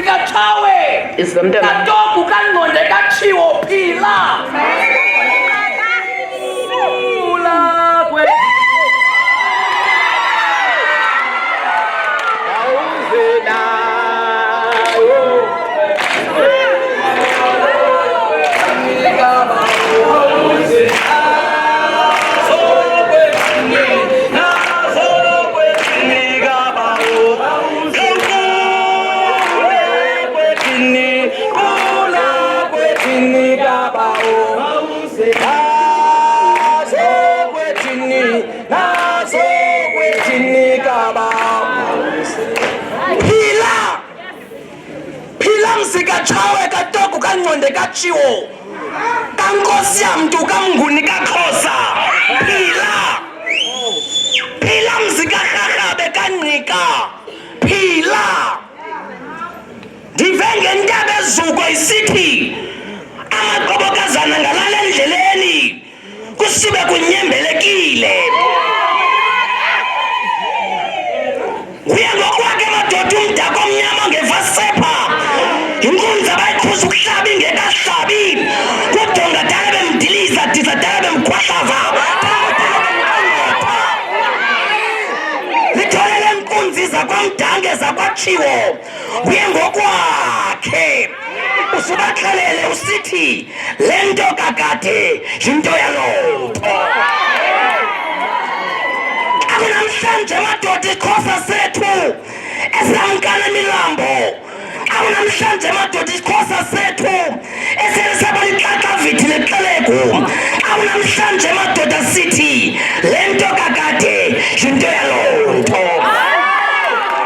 sikachawe katoku kangqonde katshiwo phila sikachawe katoku kangqonde katshiwo kankosi yamntu kamnguni kakhosa phila mzikarharhabe kancika phila ndive ngentaba ezuko isithi amaqobokazana ngalala endleleni kusibe kunyembelekile uye ngokwakhe madoda umdaka omnyama ngevasepha inkunzi abayikhuza ukuhlaba ingekahlabi kudonga dala bemdiliza diza dala bemkhwahlava litholele nkunzi zakwamdange zakwatshiwo uye ngokwakhe usubaxelele usithi le nto kakade yinto yalomtho akunamhlanje madoda ikhosa sethu esamkana milambo akunamhlanje madoda isikhosa sethu eselisaba liqaqavithi leqeleku akunamhlanje madoda sithi le nto kakade yinto yalomtho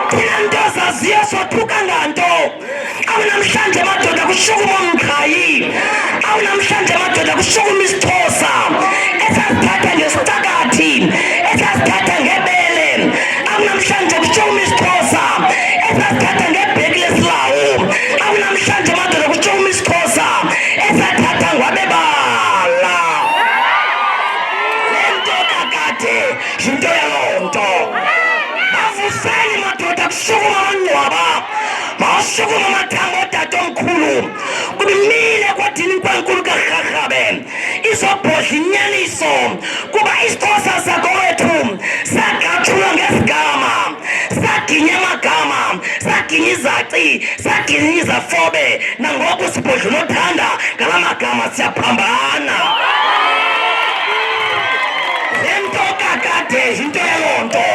thina nto zaziyo sothuka nganto akunamhlanje madoda kushukuma Mqhayi akunamhlanje madoda kushukuma isixhosa esasithatha ngesitakathi esasithatha ngebele akunamhlanje kushukuma isixhosa esasithatha ngebheki lesilawu akunamhlanje madoda kushukuma isixhosa esathatha ngwabebala le nto kakade yinto yalonto bavuseni madoda kushukuma amangcwaba mawashukuma amathango otatomkhulu kubimile kwadini kwankulu karharhabe izobhodla inyaniso kuba isixhosa sakowethu sagatshulwa ngesigama saginya amagama saginya izaci saginya izafobe nangoku sibhodla unothanda ngala magama siyaphambana le nto kakade yinto yalonto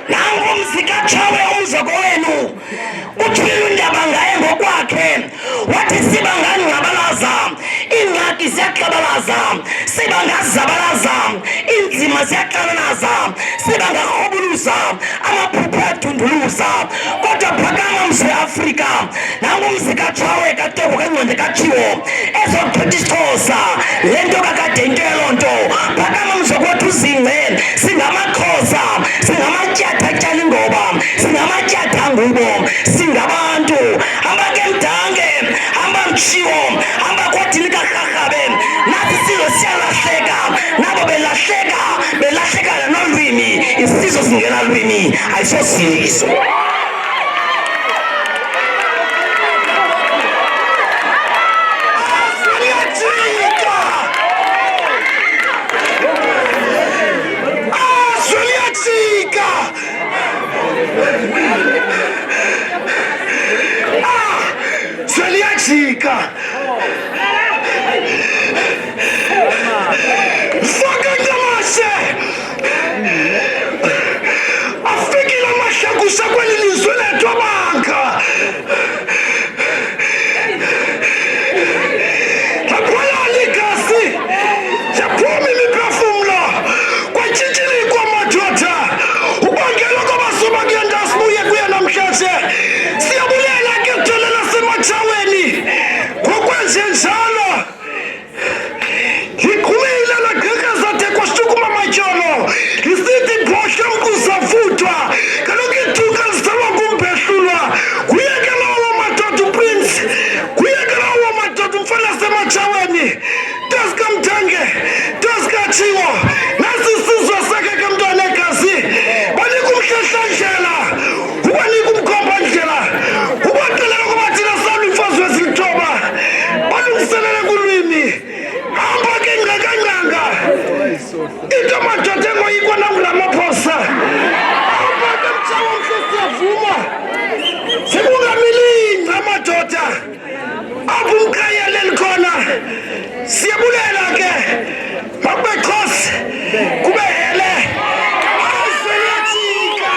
nangu mzikatshawe umzoko wenu uthwile undaba ngaye ngokwakhe wathi siba ngangcabalaza iingxaki ziyaxabalaza siba ngazabalaza iinzima ziyaxananaza siba ngarhobuluza amaphupha ayadunduluza kodwa phakama mzwe Afrika nangu mzikatshawe katoku kangqonde katshiwo ezokuthetha isixhosa le nto kakade into yalonto phakama mzokwethu uzingce singamakhosa singamatyathwa atyala ingoba singamatyathwa ngubo singabantu ambake mdange ambamtshiwo ambakwadini karharhabe nathi isizwe siyalahleka nabo belahlekana nolwimi isizwe singenalwimi ayisosizwe Saka Faka Tamashe Afikile mashakusa kweli siyabulela ke makube Xhosa kube hele asiyajika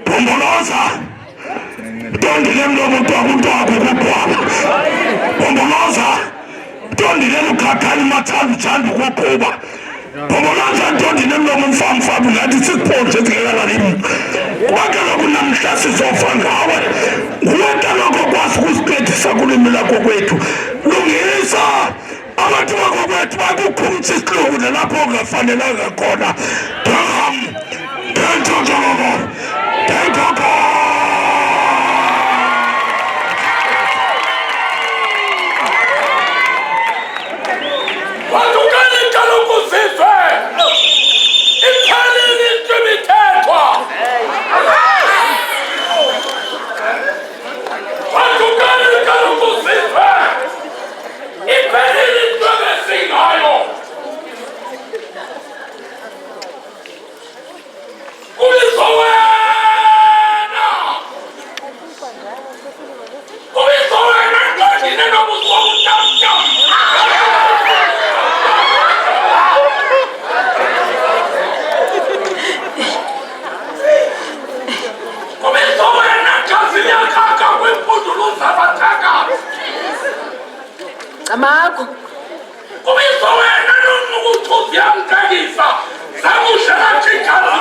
Bomboloza tondile mlomo twakutwaku kuqwaba bomboloza tondile lukhakhali mathambi thanda ukuqhuba bomboloza tondile mlomo mfamfabu ngathi sisiphonje ezingekalalimu wakaloku namhla sizofa ngawe nguwe kaloku okwazi ukusiqedisa kulwimi lakho kwethu lungisa abantu bakokwethu bakukhumtha isilungu nalapho ongafanelanga khona bam dentokoko dentoko Wadukani kaloku zizwe iphelile into imithethwa wadukani kaloku zizwe iphelile into ebesingayo kubizwa wena ntondine nobuzwa utamtam Amako. Kubizwa wena nokuthi uyamgagisa samushela chikazi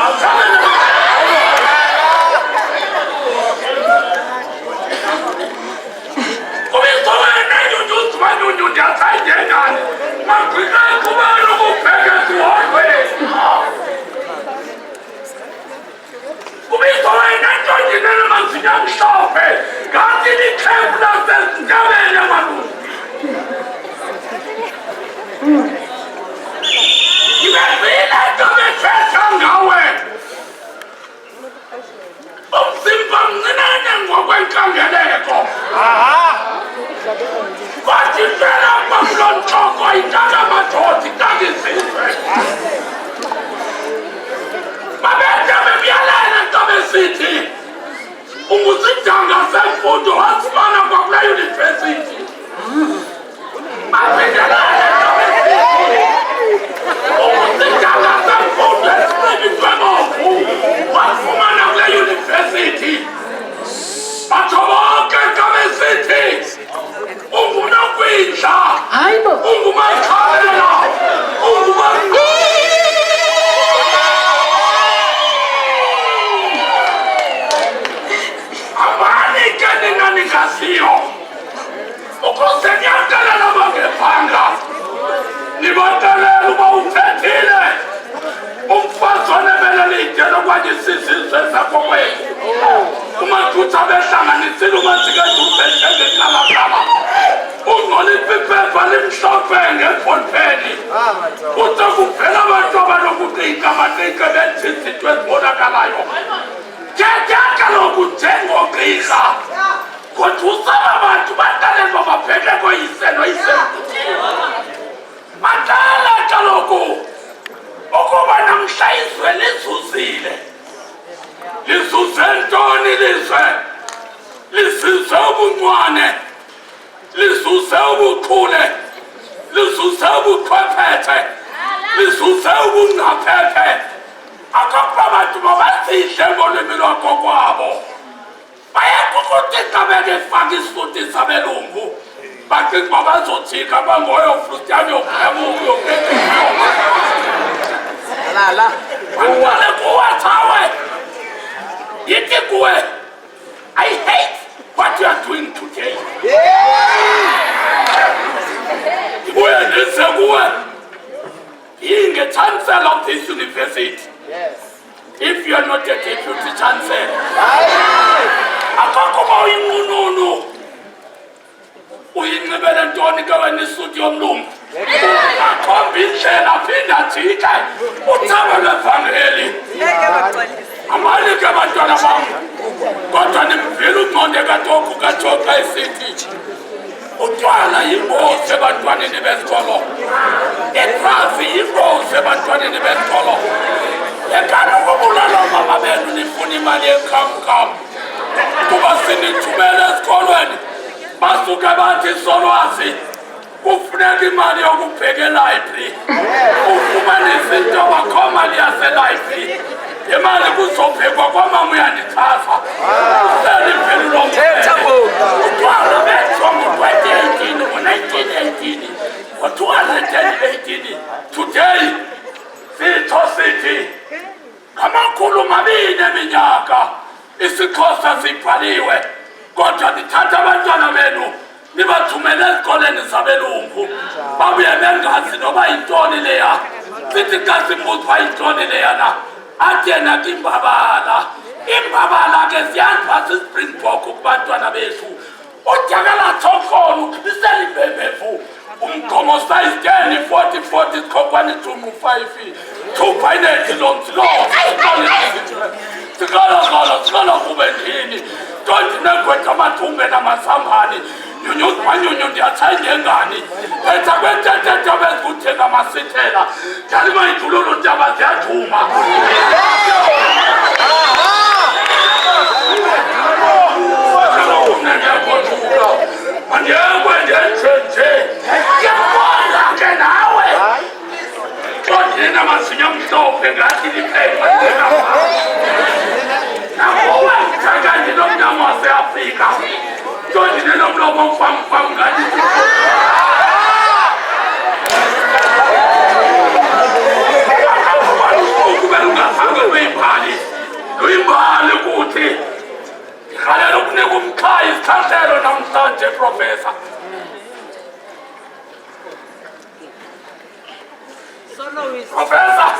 kubizwa wena nyunyuzi manyunyu ndiyathayengani magqika kubani ukubheka zihodwe kubizwa wena ntondine namazinyo amhlophe kanti likhephu lasezintabeni amalungu Ibezile ntomefesa ngawe umzimba mncinane ngokwenkangeleko kwathi phela bamlontshoko intaka madoda intakizizwe babethe bemyalela ntomesithi ungusidanga semfundo wasifana kwakule yunivesithi babingelele ntomesithi ungusidanga semfundo esibibitwemovu wafumana kule yunivesithi batho bonke ntomesithi ungunokwindla ungumakhalela abani ke ninganikaziyo ukuze niyamtelela bangefanga nibatelela uba uthethile umfazi wanebele lide lokwanyisizizwe zakokwethu umathutha behlanganisile umasikadubeshengekalakala ungcoliphiphepha limhlophe ngefontheni kuze kuphela abantu abanokuqika amaqike bentshizitho ezibonakalayo thetha kaloku njengogqirha kodwa usaba abantu batalele bababheke koyise noyisemkhuthini batala kaloku ukuba namhla izwe lizuzile lizuze ntoni lizwe lizuze ubuncwane lizuze ubuchule lizuze ubuchwepheshe lizuze ubungcaphephe akakuba abantu babazihle ngolwimi lwakokwabo bayakukuthi xa bekefaka isuti sabelungu bacinga uba bazothika bangoyofrustani yokuyokekeyo bantwale kuwe thawe yithi kuwe I hate what you are doing today ibuye ndize kuwe being a chancellor of this university if you are not a deputy chancellor akakuba uyinqununu uyinxibele ntoni ke wena isuti yomlungu akhomba indlela aphinda ajike uthaba lwevangeli amani ke bantwana bam kodwa nimvile ungqonde katoku kajoka esithi utywala yingozi ebantwaneni besikolo idrazi yingozi ebantwaneni besikolo ekani ukubulala oomama benu nifuna imali yenkamnkam kuba sinithumele esikolweni basuke bathi solwazi kufuneka imali yokubheka elibrary ufumanisa into bakho mali yaselibrary imali kuzophekwa kwamama uyandichaza seliphelile utwala betshongo 2018 ngo-1918 ngo-218 today sitsho sithi ngamakhulu mabini eminyaka isiXhosa sibhaliwe kodwa nithatha abantwana benu nibathumele ezikoleni zabelungu babuye bengazi noba yintoni leya sithi xa simbuza uba yintoni leyana athi yena kimbabala imbabala ke ziyandiba sisipringbok kubantwana bethu udyakela thokolo ukhibisela imbembevu umgqomo size 10 40 sikhokwani jumu 5 2 lonzilo sikolo kube ndini tondinegwetha amathumbe namazambane nyunyuzimanyunyu ndiyatshayingengani etha kwentethetha bezikuthenga amasithela njalima idululu ntaba ziyajuma mandiyekwe ndenjenje ndiyakwaza ke nawe tondine amazinyo amhlophe ngathi liphepha nakuwe ngithanga ndinomnyama waseafrika tondine nomlomo mfamfam ngathi kubela ungazange uyimbali kuthi ndikhalela ukunika umqhayi isithathelo namhlanje professor Professor,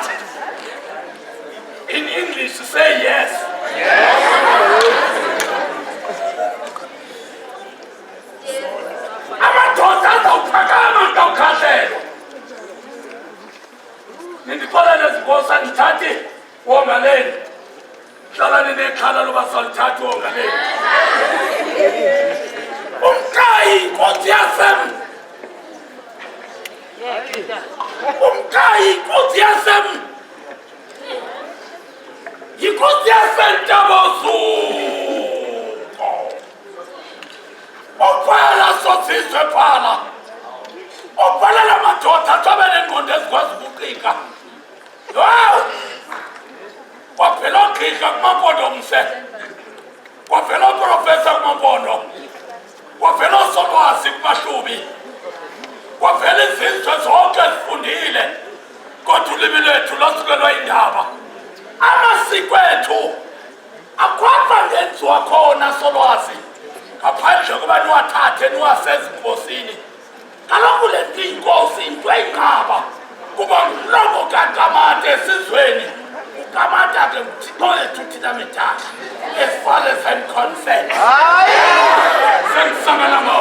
in English say yes. Amadoda azawuphakama ngawukhahlelo nindixola nezigosa ndithathe wongaleni hlala ninexhala loba salithathe wongaleni umqhayi inkosi yasem umqhayi inkosi yasem yinkosi yasentabasuko ophala sosizwe phala ophala la madoda athobe nengqondo ezikwazi ukuqika kwaphela oqika kumampondo mse kwaphela oprofesa kumampondo kwaphela osolwazi kumahlubi kwaphela izizwe zonke zifundile kodwa ulimi lwethu lwasukelwa indaba amasiko ethu akwapha ngenziwa khona solwazi ngaphandle kuba niwathathe niwasezinkosini kaloku le nto inkosi into eyinqaba kuba ngumlomo kakamate esizweni ukamata ke nguthixo ethu thina midala as far as I'm concerned sengisangana mo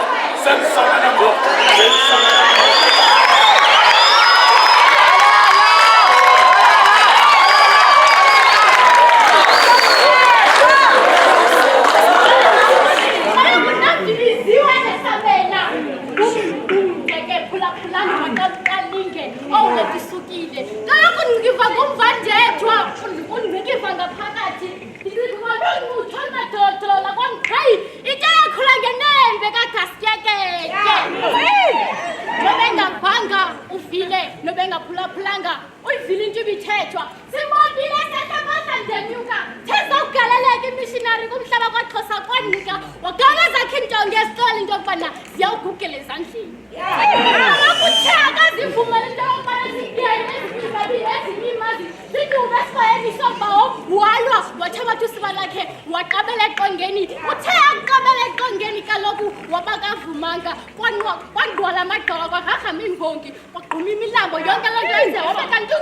kwandwala amagqala kwagagama imbongi kwagquma imilambo yonke loo nto yenziwa waba kanti